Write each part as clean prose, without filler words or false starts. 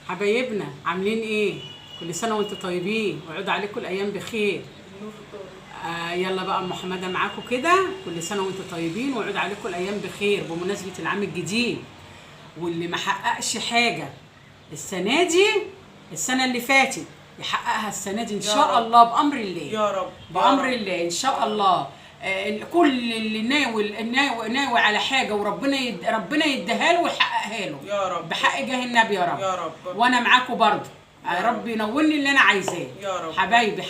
حبايبنا عاملين ايه؟ كل سنة وانتم طيبين ويعود عليكم الأيام بخير. يلا بقى أم حمادة معاكم كده، كل سنة وانتم طيبين ويعود عليكم الأيام بخير بمناسبة العام الجديد. واللي ما حققش حاجة السنة دي السنة اللي فاتت يحققها السنة دي إن شاء الله بأمر الله. يا رب بأمر الله إن شاء الله. كل اللي ناوي على حاجه وربنا ربنا يديها له ويحققها له يا رب بحق جاه النبي يا رب. يا رب. وانا معاكم برضه. يا رب ينولني اللي انا عايزاه. يا رب.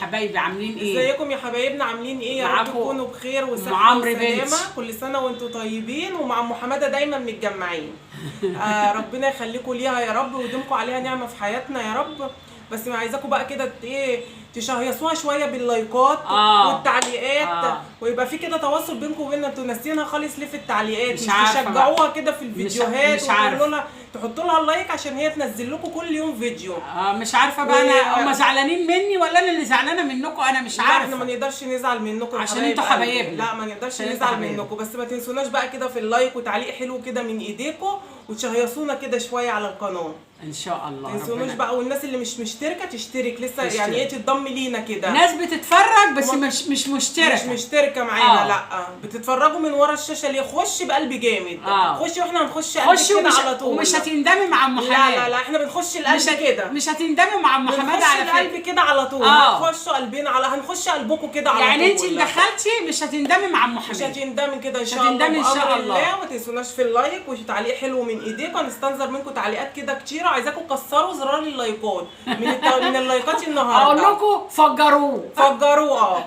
حبايبي عاملين ايه؟ ازيكم يا حبايبنا عاملين ايه؟ يا رب معاكم تكونوا بخير أم وصحه عمرو وسلامه. بنتي. كل سنه وانتم طيبين ومع ام حماده دايما متجمعين. ربنا يخليكم ليها يا رب ويديمكم عليها نعمه في حياتنا يا رب. بس ما عايزاكم بقى كده ايه تشهيصوها شويه باللايكات والتعليقات. ويبقى في كده تواصل بينكم وبيننا. انتوا ناسيينها خالص ليه في التعليقات؟ مش تشجعوها كده في الفيديوهات مش عارفه. وتقولوا لها تحطوا لها اللايك عشان هي تنزل لكم كل يوم فيديو. مش عارفه بقى انا هم زعلانين مني ولا انا اللي زعلانه منكم؟ انا مش عارفه. احنا ما نقدرش نزعل منكم عشان انتوا حبايبنا. لا ما نقدرش نزعل منكم، بس ما تنسوناش بقى كده في اللايك وتعليق حلو كده من ايديكم وتشهيصونا كده شويه على القناه ان شاء الله. ما تنسوناش بقى. والناس اللي مش مشتركه تشترك لسه تشترك. يعني ايه تنضم لينا كده. ناس بتتفرج بس مش مشتركه. مش مشتركه معانا. لا بتتفرجوا من ورا الشاشه ليه؟ خش بقلب جامد. خشي واحنا هنخش قلب كده على طول. ومش هتندمي مع ام حماد. لا احنا بنخش القلب كده. مش هتندمي مع ام حماد على فكره. القلب كده على طول. هنخشوا قلبنا هنخش قلبكم كده على طول. يعني انت اللي دخلتي مش هتندمي مع ام حماد. مش هتندمي كده ان شاء الله. هتندمي ان شاء الله. ما تنسوناش في اللايك وتعليق حلو من ايديكم. هنستنظر منكم تعليقات كده كتير. عايزاكم تكسروا زرار اللايكات من اللايكات النهارده. اقول لكم فجروه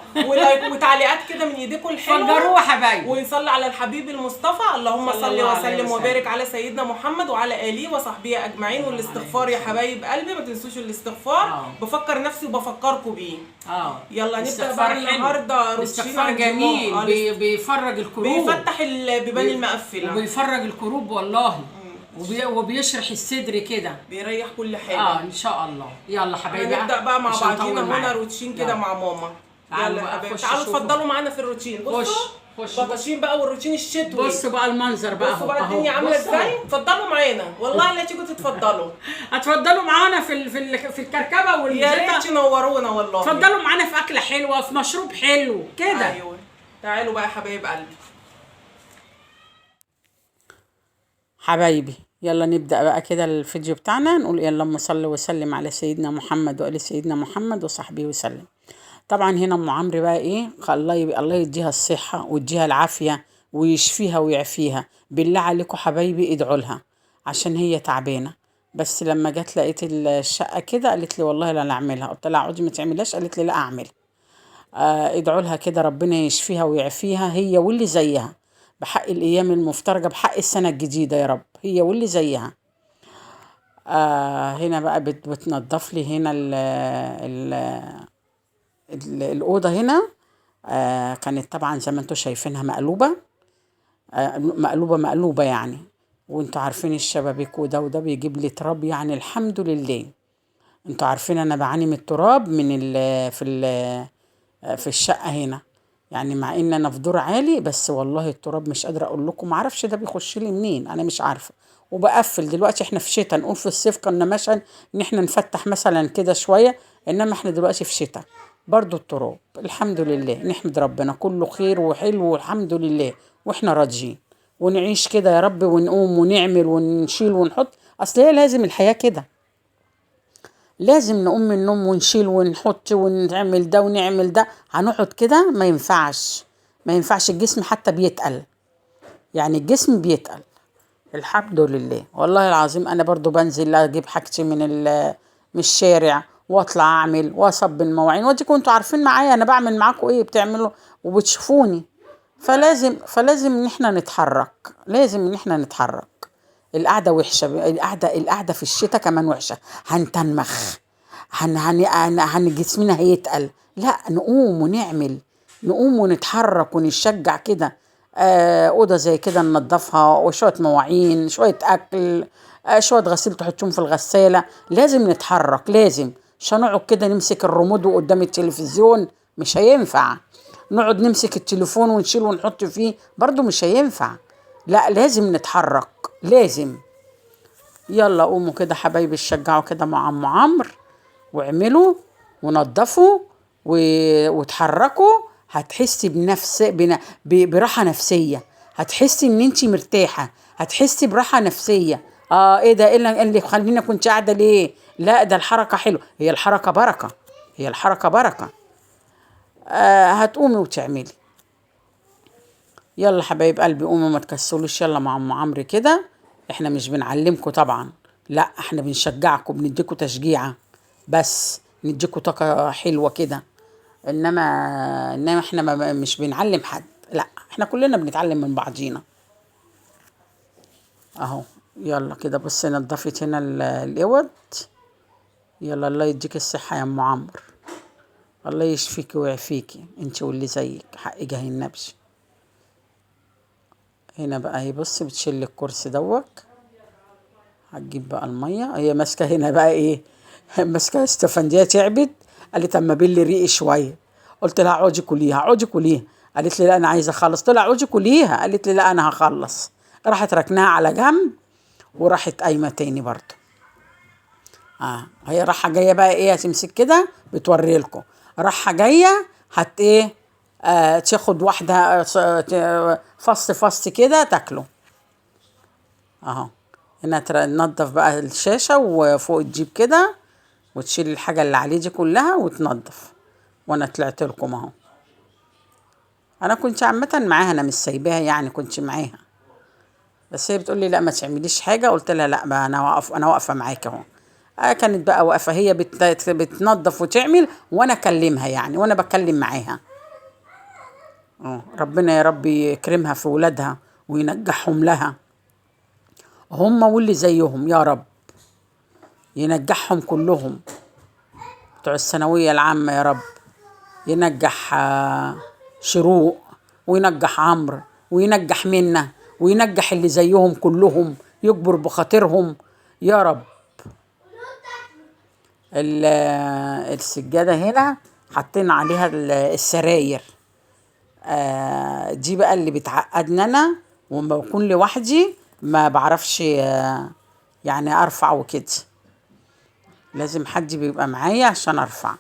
وتعليقات كده من ايديكم الحلوه. فجروه يا حبايبي. ونصلي على الحبيب المصطفى. اللهم صل وسلم وبارك على سيدنا محمد وعلى اله وصحبه اجمعين. والاستغفار يا حبايب قلبي ما تنسوش الاستغفار. بفكر نفسي وبفكركم بيه. يلا نبدا بقى النهارده روتين جميل. بيفرج الكروب. بيفتح البيبان المقفله وبيفرج الكروب والله. وبيشرح الصدر كده. بيريح كل حاجه. ان شاء الله. يلا حبايبي نبدا بقى مع بعضينا هنا روتين كده مع ماما. يلا يا حبايبي تعالوا اتفضلوا معانا في الروتين. بصوا بطاطين بقى والروتين الشتوي. بصوا بقى المنظر بقى. بصوا بقى الدنيا عامله ازاي. اتفضلوا معانا والله لا تيجوا تتفضلوا. اتفضلوا معانا في الكركبه يا ريت تنورونا والله. اتفضلوا معانا في اكله حلوه في مشروب حلو كده. ايوه تعالوا بقى يا حبايب قلبي. حبايبي يلا نبدأ بقى كده الفيديو بتاعنا. نقول يا اللهم صل وسلم على سيدنا محمد وآل سيدنا محمد وصحبه وسلم. طبعا هنا ام عمرو بقى ايه، الله يديها الصحة ويديها العافية ويشفيها ويعفيها. بالله عليكم حبايبي ادعوا لها عشان هي تعبانة. بس لما جت لقيت الشقة كده قالت لي والله لا اعملها. قلت لها اقعدي ما تعملهاش. قالت لي لا اعمل. ادعوا لها كده ربنا يشفيها ويعفيها هي واللي زيها بحق الايام المفترجه بحق السنه الجديده يا رب هي واللي زيها. هنا بقى بتنضف لي هنا الاوضه هنا. كانت طبعا زي ما انتم شايفينها مقلوبه. مقلوبه يعني. وانتوا عارفين الشبابيك وده بيجيب لي تراب يعني الحمد لله. انتوا عارفين انا بعاني من التراب في الشقه هنا. يعني مع ان انا في دور عالي بس والله التراب مش قادره اقول لكم. ما اعرفش ده بيخش لي منين انا مش عارفه. وبقفل دلوقتي. احنا في شتاء. نقول في الصيف كنا مثلا ان احنا نفتح مثلا كده شويه. انما احنا دلوقتي في شتاء برضو التراب. الحمد لله نحمد ربنا كله خير وحلو والحمد لله. واحنا راضيين ونعيش كده يا رب ونقوم ونعمل ونشيل ونحط. اصل هي لازم الحياه كده. لازم نقوم من النوم ونشيل ونحط ونعمل ده ونعمل ده. هنقعد كده ما ينفعش. الجسم حتى بيتقل. يعني الجسم بيتقل. الحمد لله والله العظيم. انا برضو بنزل اجيب حاجتي من الشارع واطلع اعمل واصب المواعين. وديكم انتوا عارفين معايا انا بعمل معاكم ايه بتعملوا وبتشوفوني. فلازم ان احنا نتحرك. القعده وحشه. القعده في الشتاء كمان وحشه. هنتنمخ. جسمنا هيتقل. لا نقوم ونتحرك ونشجع كده. اوضه زي كده ننضفها وشويه مواعين شويه اكل شويه غسيل تحطهم في الغساله. لازم نتحرك. لازم مش هنقعد كده نمسك الريموت قدام التلفزيون. مش هينفع. نقعد نمسك التليفون ونشيل ونحط فيه برضو مش هينفع. لا لازم نتحرك. لازم. يلا قوموا كده حبايبي، شجعوا كده مع ام عمرو، واعملوا ونضفوا وتحركوا. هتحسي براحة نفسية، هتحسي ان انتي مرتاحة، هتحسي براحة نفسية. ايه ده؟ ايه اللي خلينا كنت قاعدة ليه؟ لا، ده الحركة حلوة، هي الحركة بركة، هي الحركة بركة. هتقومي وتعملي. يلا حبايب قلبي قوموا ما تكسلوش، يلا مع ام عمرو كده. احنا مش بنعلمكم طبعا، لا احنا بنشجعكم، بنديكوا تشجيعة، بس نديكوا طاقة حلوة كده. انما احنا مش بنعلم حد، لا احنا كلنا بنتعلم من بعضينا. اهو يلا كده بصي، نضفت هنا الاوض. يلا الله يديك الصحة يا ام عمرو، الله يشفيكي ويعافيكي انت واللي زيك، حق جاه النبي. هنا بقى هي بصي بتشيل الكرسي دوت. هتجيب بقى الميه، هي ماسكه هنا بقى ايه ماسكه استفنديه تعبت. قالت اما بلي ريقي شويه. قلت لها اقعدي كليها، اقعدي كليها. قالت لي لا انا عايزه اخلص. قلت لها اقعدي كليها. قالت لي لا انا هخلص. راحت ركناها على جنب وراحت قايمه تاني برضه. هي راحه جايه بقى ايه، هتمسك كده بتوري لكم. راحه جايه هت ايه، تاخد واحده فص كده تاكله. اهو هنا تنضف بقى الشاشه وفوق تجيب كده وتشيل الحاجه اللي عليه دي كلها وتنضف. وانا طلعت لكم اهو. انا كنت عامه معاها، انا مش سايباها يعني، كنت معاها. بس هي بتقول لي لا ما تعمليش حاجه. قلت لها لا بقى انا واقفه معاك اهو. كانت بقى واقفه هي بتنظف وتعمل وانا اكلمها يعني، وانا بتكلم معاها. ربنا يا رب يكرمها في ولادها وينجحهم لها، هم واللي زيهم يا رب، ينجحهم كلهم بتوع الثانويه العامه يا رب. ينجح شروق، وينجح عمرو، وينجح منا، وينجح اللي زيهم كلهم، يكبر بخاطرهم يا رب. السجادة هنا حاطين عليها السراير. دي بقى اللي بتعقدنا انا، وما بكون لوحدي ما بعرفش يعني ارفع وكده، لازم حد بيبقى معايا عشان ارفع.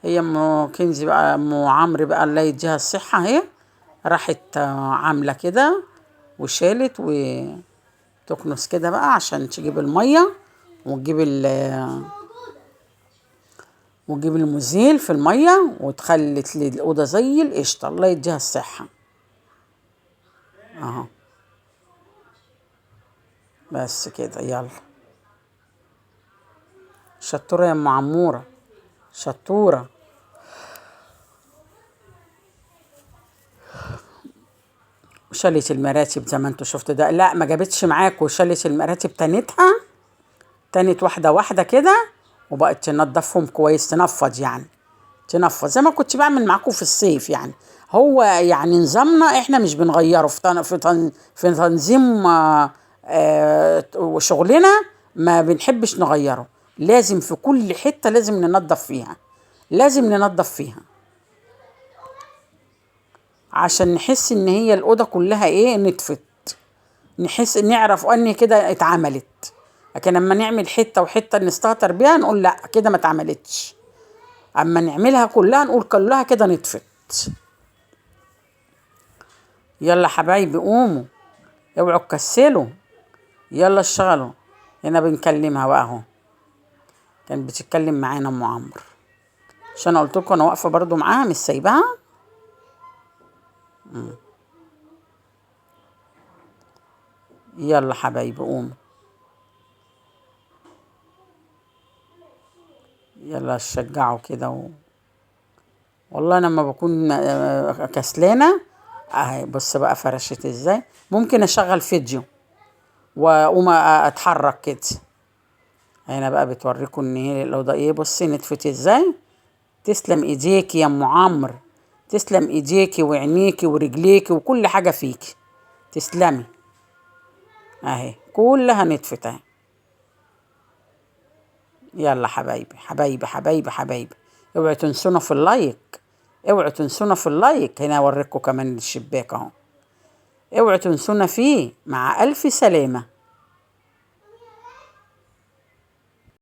هي ام كنزي بقى، ام عمرو بقى الله يديها الصحة، اهي راحت عاملة كده وشالت وتكنس كده بقى عشان تجيب المية وتجيب المزيل في المية، وتخلت لي الأوضة زي القشطة، الله يديها الصحة. اهو بس كده. يلا شطورة يا ام عمورة، شطورة. وشالت المراتب زي ما انتوا شفتوا ده. لا ما جابتش معاكوا، شالت المراتب تانت واحدة واحدة كده، وبقت تنظفهم كويس، تنفض يعني، تنفض زي ما كنت بعمل معاكم في الصيف يعني. هو يعني نظامنا احنا مش بنغيره في تنظيم وشغلنا، ما بنحبش نغيره. لازم في كل حتة لازم ننظف فيها، لازم ننظف فيها عشان نحس ان هي الأوضة كلها ايه نطفت، نحس نعرف ان كده اتعملت. لكن لما نعمل حتة وحتة نستهتر بيها نقول لا كده ما اتعملتش، اما نعملها كلها نقول كلها كده نطفت. يلا حبايبي قوموا، اوعوا تكسلوا، يلا اشتغلوا. هنا بنكلمها بقى اهو، كانت بتتكلم معانا ام عمرو، عشان قلت لكم انا واقفه برضو معاها مش سايباها. يلا حبايبي قوموا، يلا شجعوا كده والله انا لما بكون كسلانه اهي بص بقى فرشت ازاي. ممكن اشغل فيديو واقوم اتحرك كده. هنا بقى بتوريكم ان هي الاوضه ايه، بصي نطفت ازاي. تسلم ايديكي يا ام عمرو، تسلم ايديكي وعينيكي ورجليكي وكل حاجه فيكي، تسلمي. اهي كلها نطفت اهي. يلا حبايبي حبايبي حبايبي حبايبي، اوعوا تنسونا في اللايك، اوعوا تنسونا في اللايك. هنا اوريكم كمان الشباك اهو، اوعوا تنسونا فيه. مع الف سلامه.